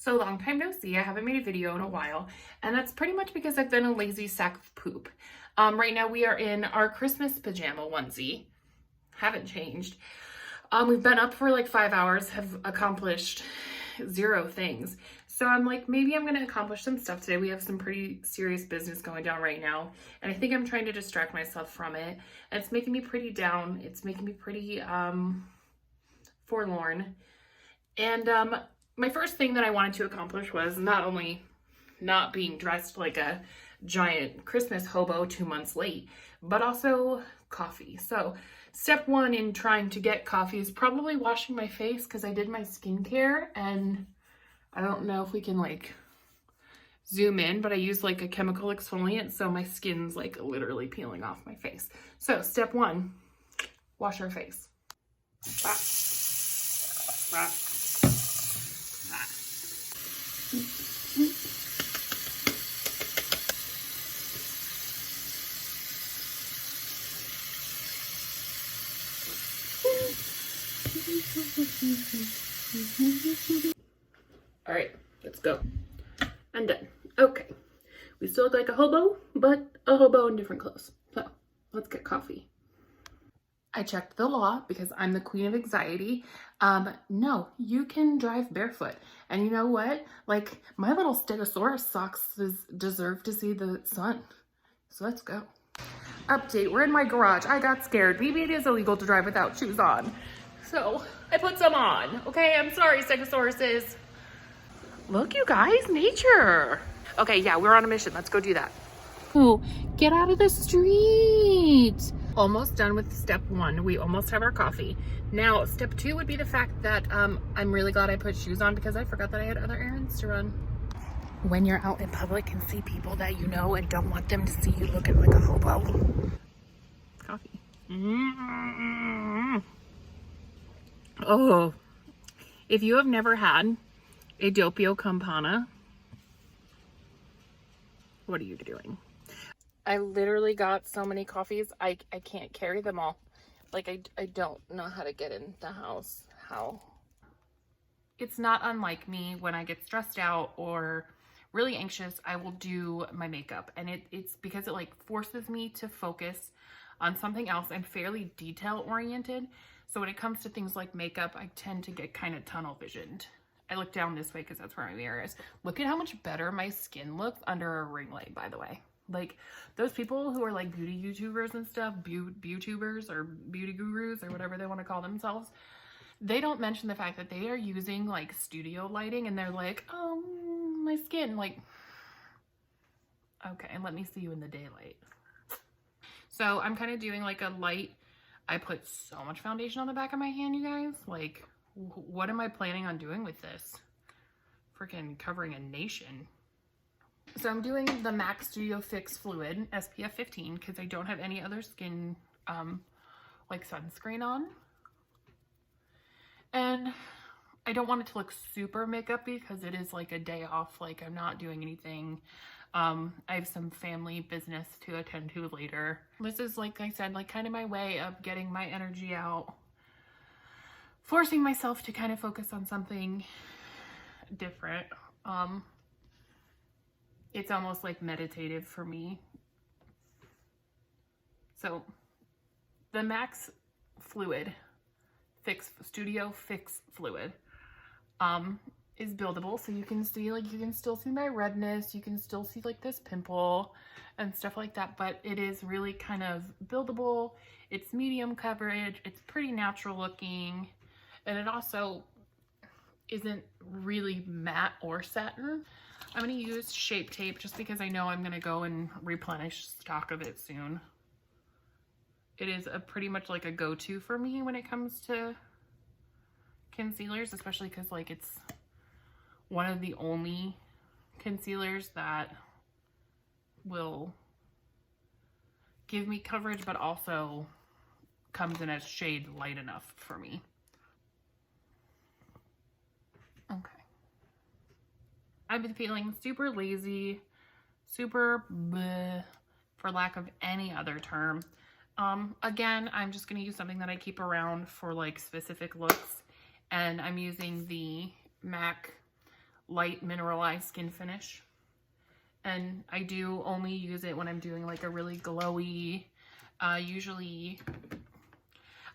So long time no see. I haven't made a video in a while, and that's pretty much because I've been a lazy sack of poop. Right now we are in our Christmas pajama onesie. Haven't changed. We've been up for like 5 hours, have accomplished 0 things. So I'm like, maybe I'm gonna accomplish some stuff today. We have some pretty serious business going down right now, and I think I'm trying to distract myself from it. And it's making me pretty down. It's making me pretty forlorn. And my first thing that I wanted to accomplish was not only not being dressed like a giant Christmas hobo 2 months late, but also coffee. So step 1 in trying to get coffee is probably washing my face, because I did my skincare, and I don't know if we can like zoom in, but I use like a chemical exfoliant, so my skin's like literally peeling off my face. So step 1, wash our face. Ah. Ah. All right, let's go. I'm done. Okay, we still look like a hobo, but a hobo in different clothes. So let's get coffee. I checked the law because I'm the queen of anxiety. No, you can drive barefoot. And you know what? Like, my little Stegosaurus socks deserve to see the sun. So let's go. Update, we're in my garage. I got scared. Maybe it is illegal to drive without shoes on. So I put some on. Okay, I'm sorry, Stegosauruses. Look, you guys, nature. Okay, yeah, we're on a mission. Let's go do that. Oh, get out of the street. Almost done with step 1. We almost have our coffee. Now, step 2 would be the fact that I'm really glad I put shoes on, because I forgot that I had other errands to run. When you're out in public and see people that you know and don't want them to see you looking like a hobo. Coffee. Oh, if you have never had a doppio campana, what are you doing? I literally got so many coffees, I can't carry them all. Like, I don't know how to get in the house. How? It's not unlike me when I get stressed out or really anxious, I will do my makeup. And it's because it like forces me to focus on something else. I'm fairly detail oriented. So when it comes to things like makeup, I tend to get kind of tunnel visioned. I look down this way because that's where my mirror is. Look at how much better my skin looks under a ring light, by the way. Like, those people who are like beauty YouTubers and stuff, beautubers or beauty gurus or whatever they want to call themselves, they don't mention the fact that they are using like studio lighting, and they're like, oh, my skin, like, okay, and let me see you in the daylight. So I'm kind of doing like a light. I put so much foundation on the back of my hand, you guys. Like, what am I planning on doing with this? Freaking covering a nation. So I'm doing the MAC Studio Fix Fluid SPF 15 because I don't have any other skin like sunscreen on. And I don't want it to look super makeup-y because it is like a day off. Like, I'm not doing anything. I have some family business to attend to later. This is, like I said, like kind of my way of getting my energy out, forcing myself to kind of focus on something different. It's almost like meditative for me. So the Max Fluid Studio Fix Fluid is buildable, so you can see, like, you can still see my redness, you can still see like this pimple and stuff like that, but it is really kind of buildable. It's medium coverage, it's pretty natural looking, and it also isn't really matte or satin. I'm going to use Shape Tape just because I know I'm going to go and replenish stock of it soon. It is pretty much like a go-to for me when it comes to concealers, especially because like it's one of the only concealers that will give me coverage but also comes in as shade light enough for me. Okay. I've been feeling super lazy, super bleh, for lack of any other term. Again, I'm just going to use something that I keep around for like specific looks, and I'm using the MAC light mineralized skin finish. And I do only use it when I'm doing like a really glowy, usually,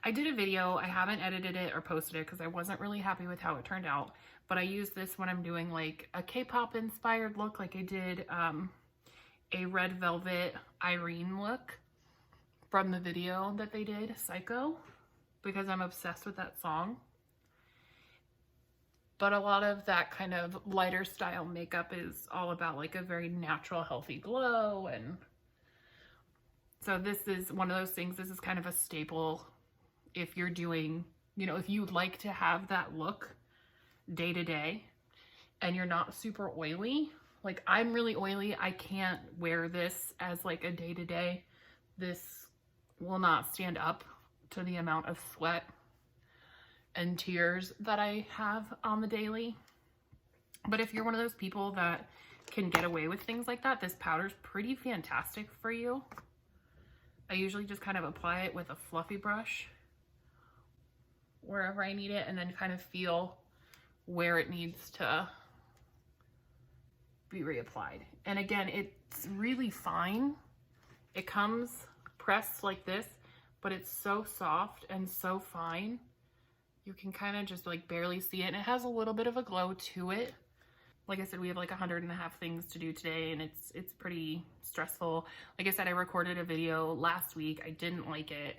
I did a video, I haven't edited it or posted it because I wasn't really happy with how it turned out, but I use this when I'm doing like a K-pop inspired look, like I did a Red Velvet Irene look from the video that they did, Psycho, because I'm obsessed with that song. But a lot of that kind of lighter style makeup is all about like a very natural, healthy glow. And so this is one of those things, this is kind of a staple if you're doing, you know, if you'd like to have that look day to day and you're not super oily. Like I'm really oily. I can't wear this as like a day to day. This will not stand up to the amount of sweat and tears that I have on the daily. But if you're one of those people that can get away with things like that, this powder's pretty fantastic for you. I usually just kind of apply it with a fluffy brush wherever I need it, and then kind of feel where it needs to be reapplied. And again, it's really fine. It comes pressed like this, but it's so soft and so fine. You can kind of just like barely see it, and it has a little bit of a glow to it. Like I said, we have like 100 and a half things to do today, and it's pretty stressful. Like I said, I recorded a video last week. I didn't like it.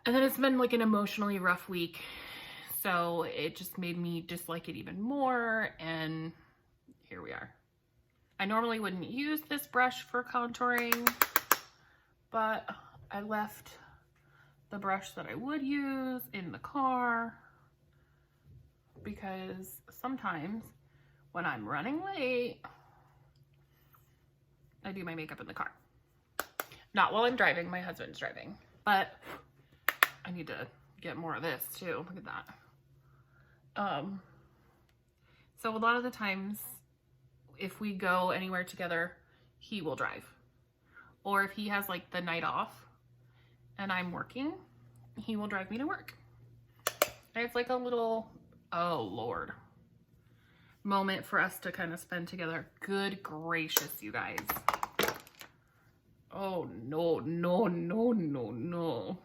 And then it's been like an emotionally rough week. So it just made me dislike it even more. And here we are. I normally wouldn't use this brush for contouring, but I left the brush that I would use in the car because sometimes when I'm running late, I do my makeup in the car. Not while I'm driving, my husband's driving, but I need to get more of this too. Look at that. So a lot of the times if we go anywhere together, he will drive. Or if he has like the night off and I'm working, he will drive me to work. And it's like a little, oh Lord, moment for us to kind of spend together. Good gracious, you guys. Oh no, no, no, no, no.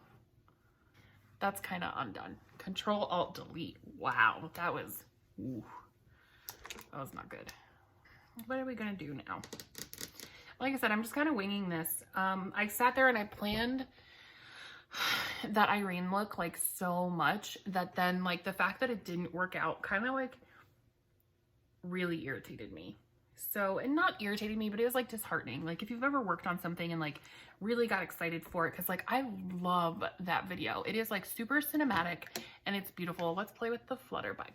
That's kind of undone. Control Alt Delete. Wow, that was, ooh, that was not good. What are we gonna do now? Like I said, I'm just kind of winging this. I sat there and I planned that Irene look like so much that then like the fact that it didn't work out kind of like really irritated me. So, and not irritated me, but it was like disheartening. Like if you've ever worked on something and like really got excited for it, because like I love that video. It is like super cinematic and it's beautiful. Let's play with the Flutterby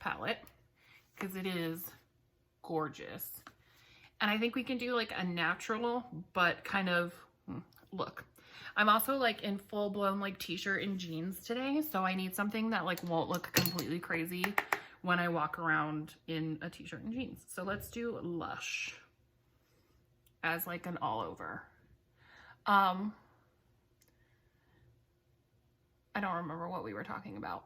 palette because it is gorgeous. And I think we can do like a natural but kind of look. I'm also like in full blown like t-shirt and jeans today, so I need something that like won't look completely crazy when I walk around in a t-shirt and jeans. So let's do Lush as like an all over. I don't remember what we were talking about.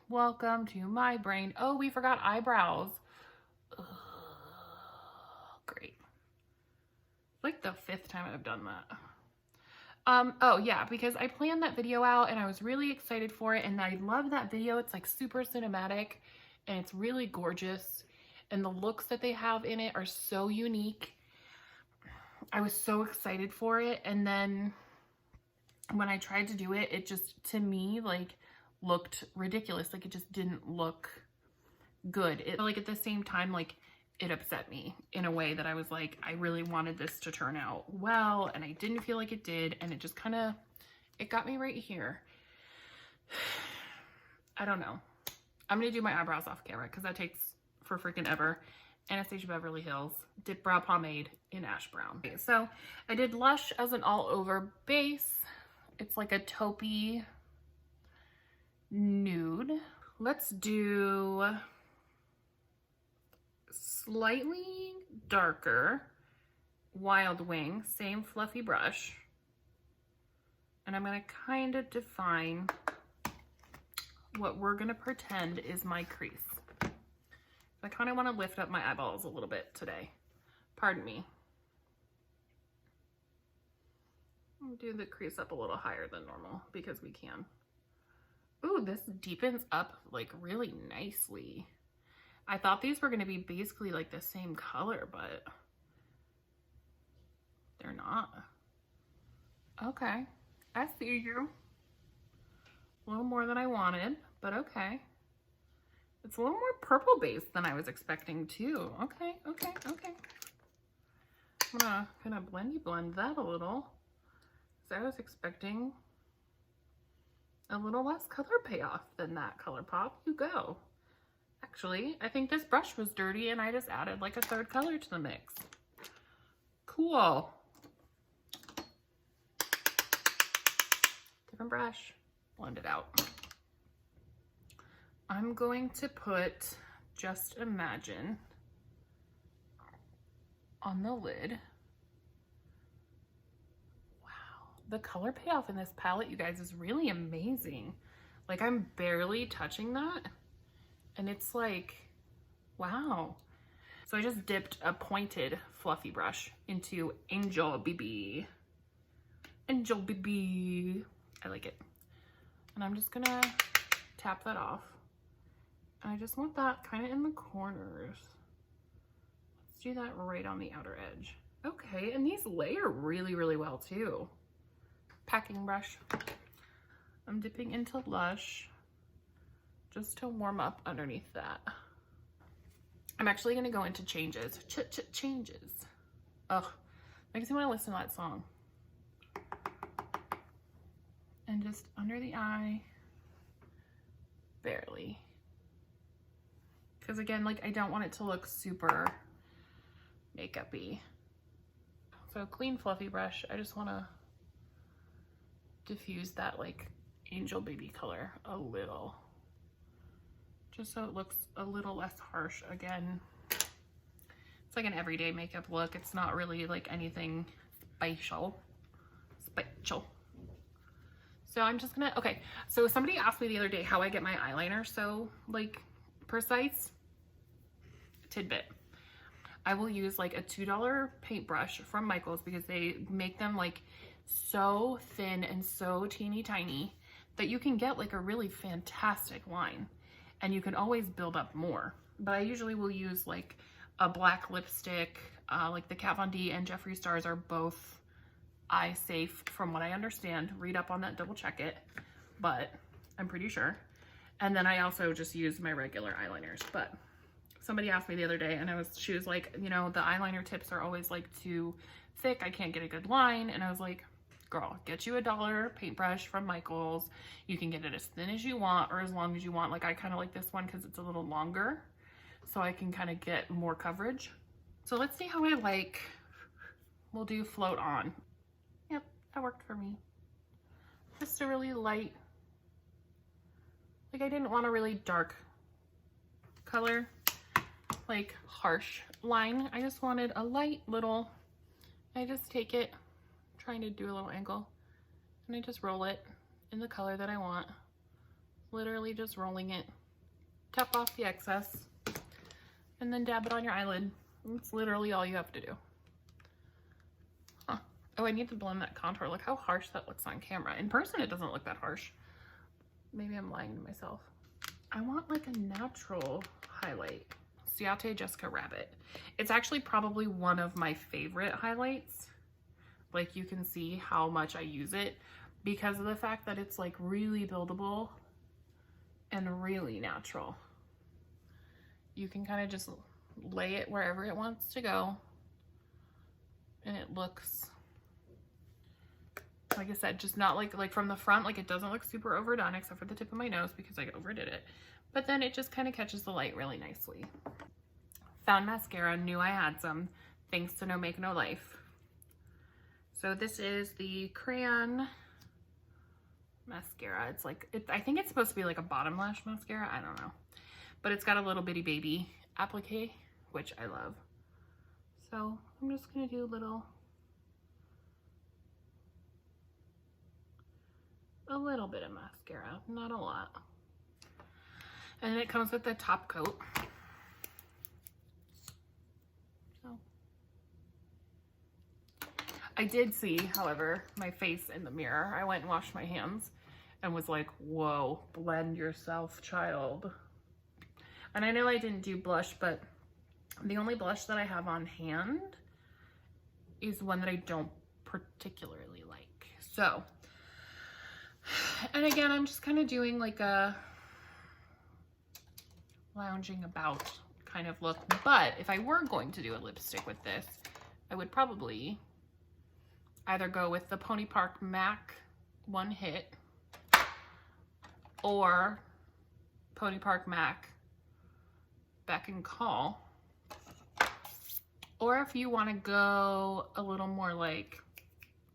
Welcome to my brain. Oh, we forgot eyebrows. Ugh, great. Like the 5th time I've done that. Oh yeah, because I planned that video out and I was really excited for it, and I love that video. It's like super cinematic and it's really gorgeous, and the looks that they have in it are so unique. I was so excited for it, and then when I tried to do it, it just, to me, like looked ridiculous. Like it just didn't look good. It like at the same time, like it upset me in a way that I was like, I really wanted this to turn out well, and I didn't feel like it did, and it just kind of, it got me right here. I don't know. I'm gonna do my eyebrows off camera because that takes for freaking ever. Anastasia Beverly Hills Dip Brow Pomade in Ash Brown. Okay, so I did Lush as an all over base. It's like a taupey nude. Let's do slightly darker Wild Wing, same fluffy brush. And I'm gonna kind of define what we're gonna pretend is my crease. If I kind of want to lift up my eyeballs a little bit today. Pardon me. I'll do the crease up a little higher than normal because we can. Ooh, this deepens up like really nicely. I thought these were going to be basically like the same color, but they're not. Okay, I see you. A little more than I wanted, but okay. It's a little more purple based than I was expecting too. Okay, okay, okay. I'm gonna blendy blend that a little. So I was expecting a little less color payoff than that ColourPop. You go. Actually, I think this brush was dirty and I just added like a third color to the mix. Cool. Different brush. Blend it out. I'm going to put Just Imagine on the lid. Wow, the color payoff in this palette, you guys, is really amazing. Like, I'm barely touching that and it's like, wow. So I just dipped a pointed fluffy brush into Angel BB. Angel BB. I like it. And I'm just gonna tap that off. And I just want that kind of in the corners. Let's do that right on the outer edge. Okay, and these layer really, really well too. Packing brush. I'm dipping into Lush just to warm up underneath that. I'm actually gonna go into Changes. Changes. Ugh, makes me want to listen to that song. And just under the eye, barely. Because again, like, I don't want it to look super makeup-y. So clean fluffy brush, I just want to diffuse that like Angel Baby color a little. Just so it looks a little less harsh. Again, it's like an everyday makeup look. It's not really like anything special. So I'm just gonna, okay, so somebody asked me the other day how I get my eyeliner so like precise. Tidbit. I will use like a $2 paintbrush from Michael's because they make them like so thin and so teeny tiny that you can get like a really fantastic line and you can always build up more. But I usually will use like a black lipstick, like the Kat Von D and Jeffree Stars are both eye safe from what I understand. Read up on that, double check it, but I'm pretty sure. And then I also just use my regular eyeliners. But somebody asked me the other day and she was like, you know, the eyeliner tips are always like too thick. I can't get a good line. And I was like, girl, get you a $1 paintbrush from Michael's. You can get it as thin as you want or as long as you want. Like, I kind of like this one because it's a little longer so I can kind of get more coverage. So let's see how I like, we'll do Float On. Yep, that worked for me. Just a really light, like I didn't want a really dark color, like harsh line. I just wanted a light little, I just take it, trying to do a little angle, and I just roll it in the color that I want. Literally just rolling it. Tap off the excess and then dab it on your eyelid. It's literally all you have to do. Huh. Oh, I need to blend that contour. Look how harsh that looks on camera. In person, it doesn't look that harsh. Maybe I'm lying to myself. I want like a natural highlight. Ciate Jessica Rabbit. It's actually probably one of my favorite highlights. Like, you can see how much I use it because of the fact that it's like really buildable and really natural. You can kind of just lay it wherever it wants to go and it looks, like I said, just not like from the front, like it doesn't look super overdone except for the tip of my nose because I overdid it, but then it just kind of catches the light really nicely. Found mascara, knew I had some thanks to No Make No Life. So this is the crayon mascara. It's like, I think it's supposed to be like a bottom lash mascara. I don't know. But it's got a little bitty baby applique, which I love. So I'm just going to do a little bit of mascara, not a lot. And it comes with the top coat. I did see, however, my face in the mirror. I went and washed my hands and was like, whoa, blend yourself, child. And I know I didn't do blush, but the only blush that I have on hand is one that I don't particularly like. So, and again, I'm just kind of doing like a lounging about kind of look. But if I were going to do a lipstick with this, I would probably either go with the Pony Park MAC One Hit or Pony Park MAC Beck and Call. Or if you want to go a little more like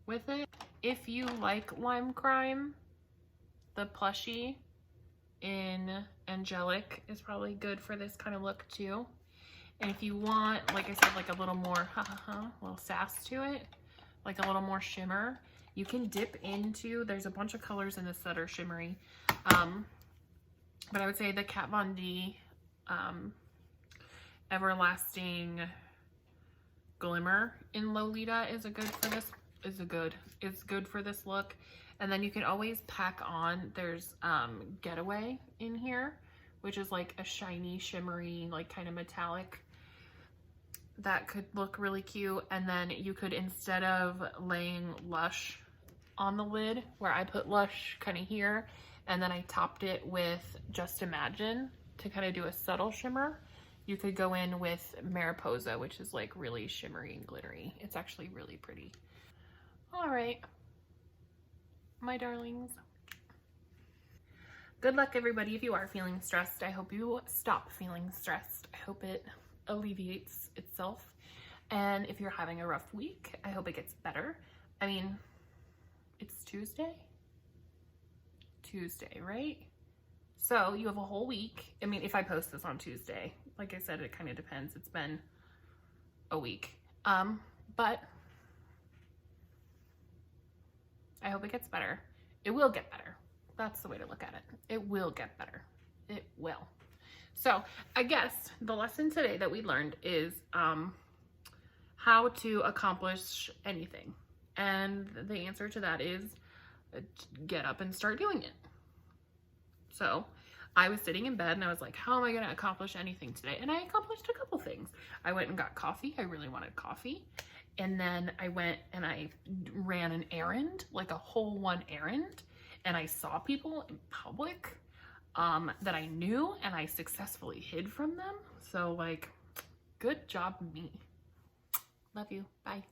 with it, if you like Lime Crime, the plushie in Angelic is probably good for this kind of look too. And if you want, like I said, like a little more little sass to it, like a little more shimmer, you can dip into, there's a bunch of colors in this that are shimmery. But I would say the Kat Von D Everlasting Glimmer in Lolita is good for this look. And then you can always pack on, there's Getaway in here, which is like a shiny, shimmery, like kind of metallic. That could look really cute. And then you could, instead of laying Lush on the lid, where I put Lush kind of here, and then I topped it with Just Imagine to kind of do a subtle shimmer, you could go in with Mariposa, which is like really shimmery and glittery. It's actually really pretty. All right, my darlings. Good luck, everybody. If you are feeling stressed, I hope you stop feeling stressed. I hope it alleviates itself. And if you're having a rough week, I hope it gets better. I mean, it's Tuesday, right? So you have a whole week. I mean, if I post this on Tuesday, like I said, it kind of depends. It's been a week. But I hope it gets better. It will get better. That's the way to look at it. It will get better. It will. So I guess the lesson today that we learned is how to accomplish anything. And the answer to that is get up and start doing it. So I was sitting in bed and I was like, how am I going to accomplish anything today? And I accomplished a couple things. I went and got coffee. I really wanted coffee. And then I went and I ran an errand, like a whole one errand. And I saw people in public that I knew, and I successfully hid from them. So like, good job me. Love you. Bye.